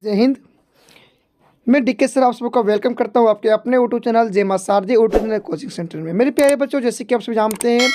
जय हिंद। मैं DK sir आप सबको वेलकम करता हूँ आपके अपने यूट्यूब चैनल जय मां शारदे यूट्यूब चैनल कोचिंग सेंटर में। मेरे प्यारे बच्चों, जैसे कि आप सब जानते हैं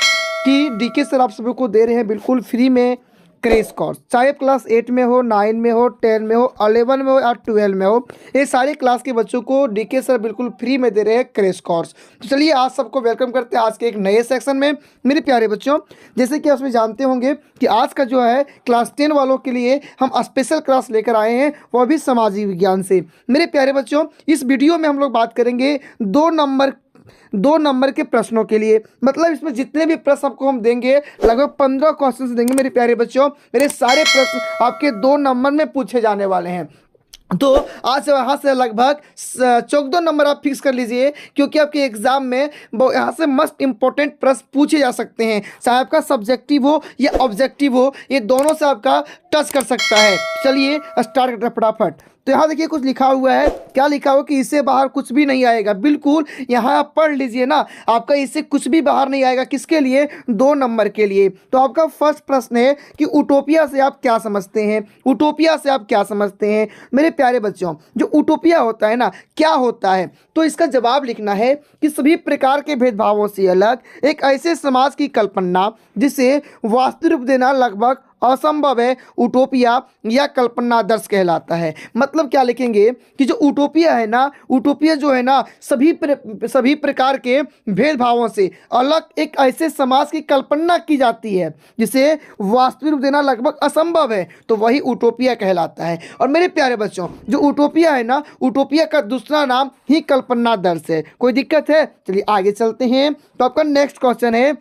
कि डीके सर आप सबको दे रहे हैं बिल्कुल फ्री में क्रैश कोर्स, चाहे क्लास 8 में हो, 9 में हो, 10 में हो, 11 में हो या 12 में हो, ये सारे क्लास के बच्चों को डीके सर बिल्कुल फ्री में दे रहे हैं क्रैश कोर्स। तो चलिए आज सबको वेलकम करते हैं आज के एक नए सेक्शन में। मेरे प्यारे बच्चों, जैसे कि आप सभी जानते होंगे कि आज का जो है क्लास 10 वालों के लिए हम स्पेशल क्लास लेकर आए हैं, वह भी सामाजिक विज्ञान से। मेरे प्यारे बच्चों, इस वीडियो में हम लोग बात करेंगे 2 नंबर के प्रश्नों के लिए। मतलब इसमें जितने भी प्रश्न आपको हम देंगे, लगभग 15 क्वेश्चन देंगे मेरे प्यारे बच्चों। मेरे सारे प्रश्न आपके 2 नंबर में पूछे जाने वाले हैं। तो आज यहाँ से लगभग 14 नंबर आप फिक्स कर लीजिए, क्योंकि आपके एग्जाम में यहाँ से मस्ट इंपॉर्टेंट प्रश्न पूछे जा सकते हैं। चाहे आपका सब्जेक्टिव हो या ऑब्जेक्टिव हो, ये दोनों से आपका टच कर सकता है। चलिए स्टार्ट करते हैं फटाफट। तो यहाँ देखिए कुछ लिखा हुआ है, क्या लिखा हुआ कि इससे बाहर कुछ भी नहीं आएगा। बिल्कुल यहाँ आप पढ़ लीजिए ना, आपका इससे कुछ भी बाहर नहीं आएगा। किसके लिए? 2 नंबर के लिए। तो आपका फर्स्ट प्रश्न है कि यूटोपिया से आप क्या समझते हैं। यूटोपिया से आप क्या समझते हैं मेरे प्यारे बच्चों? जो यूटोपिया होता है ना, क्या होता है? तो इसका जवाब लिखना है कि सभी प्रकार के भेदभावों से अलग एक ऐसे समाज की कल्पना जिसे वास्तविक रूप देना लगभग असंभव है, यूटोपिया या कल्पना दर्श कहलाता है। मतलब क्या लिखेंगे कि जो यूटोपिया है ना, यूटोपिया जो है ना, सभी प्रकार के भेदभावों से अलग एक ऐसे समाज की कल्पना की जाती है जिसे वास्तविक रूप देना लगभग असंभव है, तो वही यूटोपिया कहलाता है। और मेरे प्यारे बच्चों, जो यूटोपिया है ना, यूटोपिया का दूसरा नाम ही कल्पना दर्श है। कोई दिक्कत है? चलिए आगे चलते हैं। तो आपका नेक्स्ट क्वेश्चन है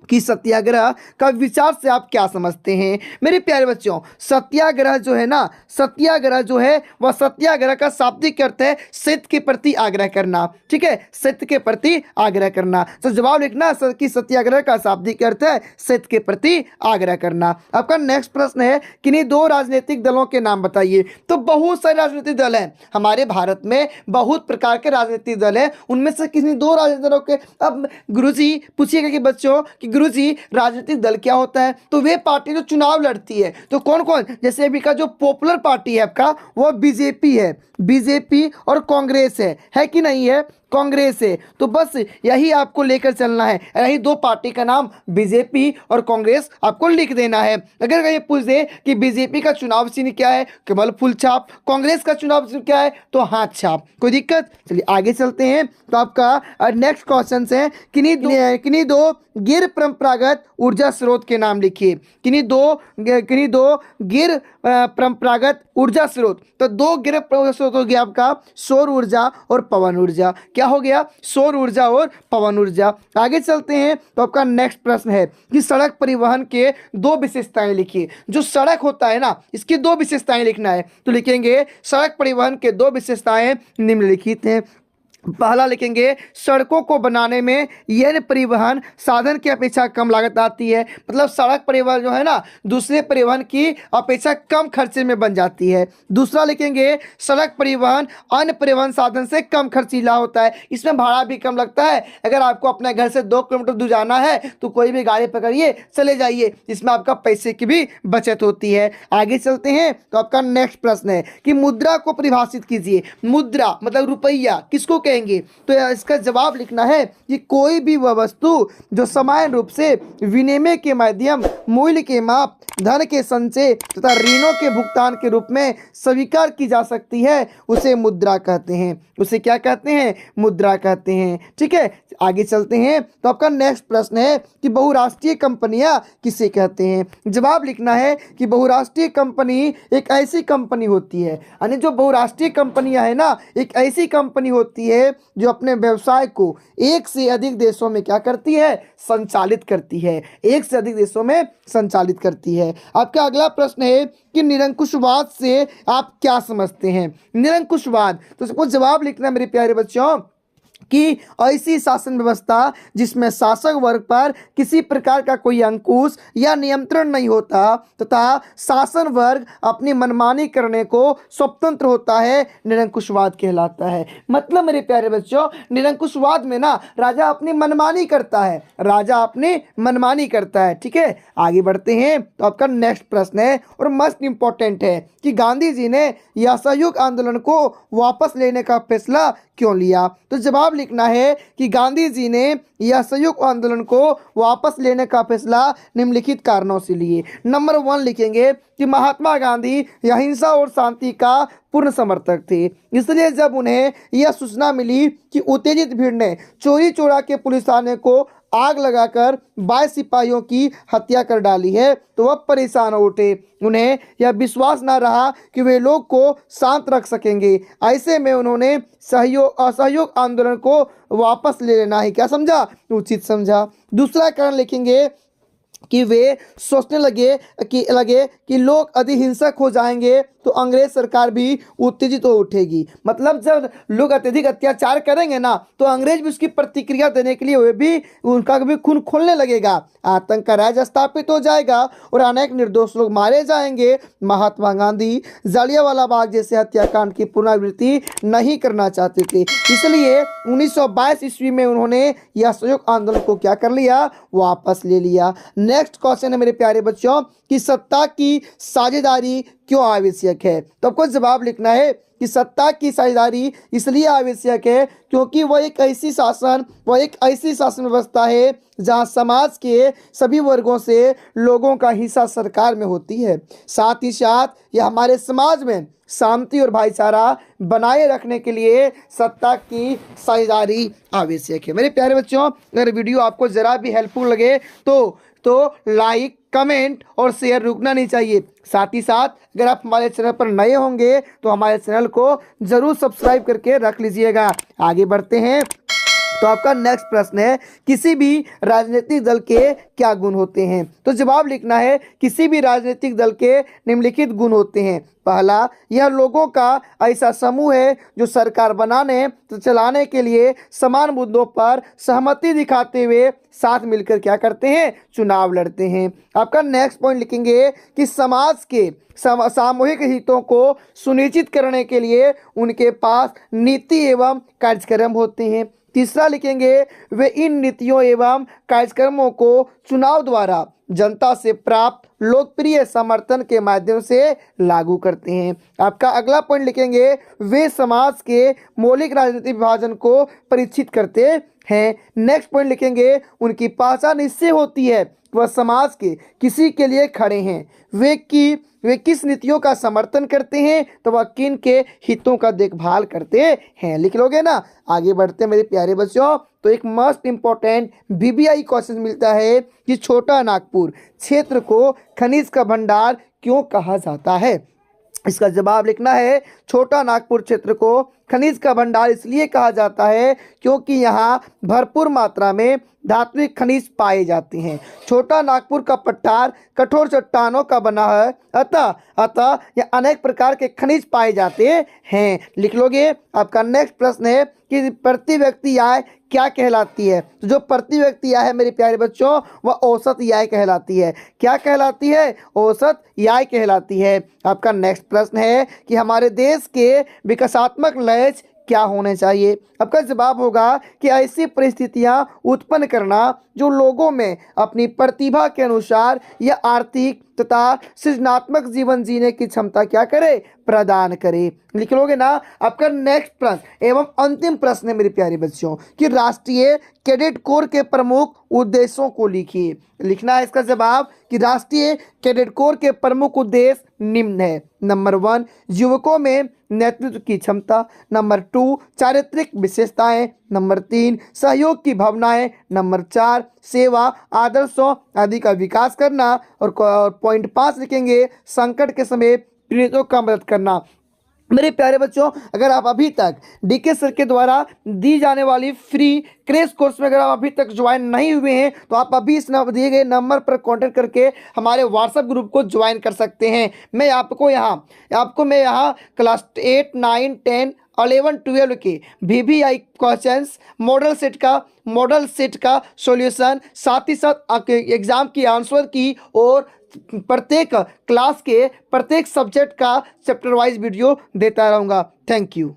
कि सत्याग्रह का विचार से आप क्या समझते हैं मेरे प्यारे बच्चों? सत्याग्रह जो है ना, सत्याग्रह जो है वह सत्याग्रह का शाब्दिक अर्थ है सत्य के प्रति आग्रह करना। ठीक है, सत्य के प्रति आग्रह करना। तो जवाब लिखना कि सत्याग्रह का शाब्दिक अर्थ है सत्य के प्रति आग्रह करना। आपका नेक्स्ट प्रश्न है कि नहीं 2 राजनीतिक दलों के नाम बताइए। तो बहुत सारे राजनीतिक दल हैं हमारे भारत में, बहुत प्रकार के राजनीतिक दल हैं, उनमें से किसी 2 राजनीतिक दलों के। अब गुरुजी पूछिएगा कि बच्चों कि गुरुजी राजनीतिक दल क्या होता है? तो वे पार्टी जो चुनाव लड़ती है। तो कौन कौन? जैसे अभी का जो पॉपुलर पार्टी है आपका, वो बीजेपी है, बीजेपी और कांग्रेस है कि नहीं है? कांग्रेस है। तो बस यही आपको लेकर चलना है, यही 2 पार्टी का नाम बीजेपी और कांग्रेस आपको लिख देना है। अगर कहीं पूछ दे कि बीजेपी का चुनाव चिन्ह क्या है, कमल फूल छाप, कांग्रेस का चुनाव चिन्ह क्या है, तो हाथ छाप। कोई दिक्कत? चलिए आगे चलते हैं। तो आपका नेक्स्ट क्वेश्चन है किन्हीं दो गिर परंपरागत ऊर्जा स्रोत के नाम लिखिए। किन्हीं दो गिर परंपरागत ऊर्जा स्रोत। तो 2 गिर स्रोत हो गया आपका सौर ऊर्जा और पवन ऊर्जा। क्या हो गया? सौर ऊर्जा और पवन ऊर्जा। आगे चलते हैं। तो आपका नेक्स्ट प्रश्न है कि सड़क परिवहन के 2 विशेषताएं लिखिए। जो सड़क होता है ना, इसकी 2 विशेषताएं लिखना है। तो लिखेंगे सड़क परिवहन के 2 विशेषताएं निम्नलिखित हैं। पहला लिखेंगे सड़कों को बनाने में यह परिवहन साधन की अपेक्षा कम लागत आती है। मतलब सड़क परिवहन जो है ना, दूसरे परिवहन की अपेक्षा कम खर्चे में बन जाती है। दूसरा लिखेंगे सड़क परिवहन अन्य परिवहन साधन से कम खर्चीला होता है, इसमें भाड़ा भी कम लगता है। अगर आपको अपने घर से 2 किलोमीटर दूर जाना है तो कोई भी गाड़ी पकड़िए, चले जाइए, इसमें आपका पैसे की भी बचत होती है। आगे चलते हैं। तो आपका नेक्स्ट प्रश्न है कि मुद्रा को परिभाषित कीजिए। मुद्रा मतलब रुपया किसको कहेंगे? तो इसका जवाब लिखना है कि कोई भी वह वस्तु जो समान रूप से विनिमय के माध्यम, मूल्य के माप, धन के संचय तथा ऋणों के भुगतान के रूप में स्वीकार की जा सकती है, उसे मुद्रा कहते हैं। उसे क्या कहते हैं? मुद्रा कहते हैं। ठीक है, आगे चलते हैं। तो आपका नेक्स्ट प्रश्न है कि बहुराष्ट्रीय कंपनियां किसे कहते हैं? जवाब लिखना है कि बहुराष्ट्रीय कंपनी एक ऐसी कंपनी होती है, यानी जो बहुराष्ट्रीय कंपनियां है ना, एक ऐसी कंपनी होती है जो अपने व्यवसाय को एक से अधिक देशों में क्या करती है? संचालित करती है। एक से अधिक देशों में संचालित करती है। आपका अगला प्रश्न है कि निरंकुशवाद से आप क्या समझते हैं? निरंकुशवाद, तो सबको जवाब लिखना मेरे प्यारे बच्चों कि ऐसी शासन व्यवस्था जिसमें शासक वर्ग पर किसी प्रकार का कोई अंकुश या नियंत्रण नहीं होता तथा शासन वर्ग अपनी मनमानी करने को स्वतंत्र होता है, निरंकुशवाद कहलाता है। मतलब मेरे प्यारे बच्चों, निरंकुशवाद में ना राजा अपनी मनमानी करता है, राजा अपनी मनमानी करता है। ठीक है, आगे बढ़ते हैं। तो आपका नेक्स्ट प्रश्न है और मोस्ट इंपॉर्टेंट है कि गांधी जी ने यह असहयोग आंदोलन को वापस लेने का फैसला क्यों लिया। तो जवाब लिखना है कि गांधी जी ने यह असहयोग आंदोलन को वापस लेने का फैसला निम्नलिखित कारणों से लिए। नंबर 1 लिखेंगे कि महात्मा गांधी अहिंसा और शांति का पूर्ण समर्थक थे, इसलिए जब उन्हें यह सूचना मिली कि उत्तेजित भीड़ ने चोरी चोरा के पुलिस थाने को आग लगाकर 22 सिपाहियों की हत्या कर डाली है तो वह परेशान हो उठे। उन्हें यह विश्वास न रहा कि वे लोग को शांत रख सकेंगे। ऐसे में उन्होंने असहयोग आंदोलन को वापस ले लेना ही क्या समझा, उचित समझा। दूसरा कारण लिखेंगे कि वे सोचने लगे कि लोग अधिक हिंसक हो जाएंगे तो अंग्रेज सरकार भी उत्तेजित हो उठेगी। मतलब जब लोग अत्यधिक अत्याचार करेंगे ना तो अंग्रेज भी उसकी प्रतिक्रिया देने के लिए वे भी उनका भी खून खोलने लगेगा, आतंक का राज स्थापित हो जाएगा और अनेक निर्दोष लोग मारे जाएंगे। महात्मा गांधी जलियांवाला बाग जैसे हत्याकांड की पुनरावृत्ति नहीं करना चाहते थे, इसलिए 1922 ईस्वी में उन्होंने यह असहयोग आंदोलन को क्या कर लिया, वापस ले लिया। नेक्स्ट क्वेश्चन है मेरे प्यारे बच्चों कि सत्ता की साझेदारी क्यों आवश्यक है। तो आपको जवाब लिखना है कि सत्ता की साझेदारी इसलिए आवश्यक है क्योंकि वह एक ऐसी शासन व्यवस्था है जहां समाज के सभी वर्गों से लोगों का हिस्सा सरकार में होती है। साथ ही साथ यह हमारे समाज में शांति और भाईचारा बनाए रखने के लिए सत्ता की साझेदारी आवश्यक है। मेरे प्यारे बच्चों, अगर वीडियो आपको ज़रा भी हेल्पफुल लगे तो लाइक, कमेंट और शेयर रुकना नहीं चाहिए। साथ ही साथ अगर आप हमारे चैनल पर नए होंगे तो हमारे चैनल को ज़रूर सब्सक्राइब करके रख लीजिएगा। आगे बढ़ते हैं। तो आपका नेक्स्ट प्रश्न है किसी भी राजनीतिक दल के क्या गुण होते हैं। तो जवाब लिखना है किसी भी राजनीतिक दल के निम्नलिखित गुण होते हैं। पहला, यह लोगों का ऐसा समूह है जो सरकार बनाने तो चलाने के लिए समान मुद्दों पर सहमति दिखाते हुए साथ मिलकर क्या करते हैं, चुनाव लड़ते हैं। आपका नेक्स्ट पॉइंट लिखेंगे कि समाज के सामूहिक हितों को सुनिश्चित करने के लिए उनके पास नीति एवं कार्यक्रम होते हैं। तीसरा लिखेंगे वे इन नीतियों एवं कार्यक्रमों को चुनाव द्वारा जनता से प्राप्त लोकप्रिय समर्थन के माध्यम से लागू करते हैं। आपका अगला पॉइंट लिखेंगे वे समाज के मौलिक राजनीतिक विभाजन को परीक्षित करते हैं। नेक्स्ट पॉइंट लिखेंगे उनकी पहचान इससे होती है वह समाज के किसी के लिए खड़े हैं, वे किस नीतियों का समर्थन करते हैं तो वह किन के हितों का देखभाल करते हैं। लिख लोगे ना। आगे बढ़ते हैं मेरे प्यारे बच्चों। तो एक मोस्ट इंपॉर्टेंट बीबीआई क्वेश्चन मिलता है कि छोटा नागपुर क्षेत्र को खनिज का भंडार क्यों कहा जाता है। इसका जवाब लिखना है छोटा नागपुर क्षेत्र को खनिज का भंडार इसलिए कहा जाता है क्योंकि यहाँ भरपूर मात्रा में धात्विक खनिज पाए जाते हैं। छोटा नागपुर का पठार कठोर चट्टानों का बना है, अतः यह अनेक प्रकार के खनिज पाए जाते हैं। लिख लोगे। आपका नेक्स्ट प्रश्न है कि प्रति व्यक्ति आय क्या कहलाती है। तो जो प्रति व्यक्ति आय है मेरे प्यारे बच्चों वह औसत आय कहलाती है। क्या कहलाती है, औसत आय कहलाती है। आपका नेक्स्ट प्रश्न है कि हमारे देश के विकासात्मक लक्ष्य क्या होने चाहिए। आपका जवाब होगा कि ऐसी परिस्थितियां उत्पन्न करना जो लोगों में अपनी प्रतिभा के अनुसार या आर्थिक तथा सृजनात्मक जीवन जीने की क्षमता क्या करे, प्रदान करे। लिख लोगे ना। आपका नेक्स्ट प्रश्न एवं अंतिम प्रश्न है मेरे प्यारे बच्चों कि राष्ट्रीय कैडेट कोर के प्रमुख उद्देश्यों को लिखिए। लिखना है इसका जवाब कि राष्ट्रीय कैडेट कोर के प्रमुख उद्देश्य निम्न है। नंबर 1, युवकों में नेतृत्व की क्षमता। नंबर 2, चारित्रिक विशेषताएं। नंबर 3, सहयोग की भावनाएं। नंबर 4, सेवा आदर्शों आदि का विकास करना। और पॉइंट 5 लिखेंगे संकट के समय पीड़ितों का मदद करना। मेरे प्यारे बच्चों, अगर आप अभी तक डीके सर के द्वारा दी जाने वाली फ्री क्रैश कोर्स में अगर आप अभी तक ज्वाइन नहीं हुए हैं तो आप अभी इस दिए गए नंबर पर कांटेक्ट करके हमारे व्हाट्सएप ग्रुप को ज्वाइन कर सकते हैं। मैं आपको यहाँ क्लास 8, 9, 10 11-12 के VVI क्वेश्चंस, मॉडल सेट का सॉल्यूशन, साथ ही साथ आपके एग्जाम की आंसर की और प्रत्येक क्लास के प्रत्येक सब्जेक्ट का चैप्टर वाइज वीडियो देता रहूँगा। Thank you.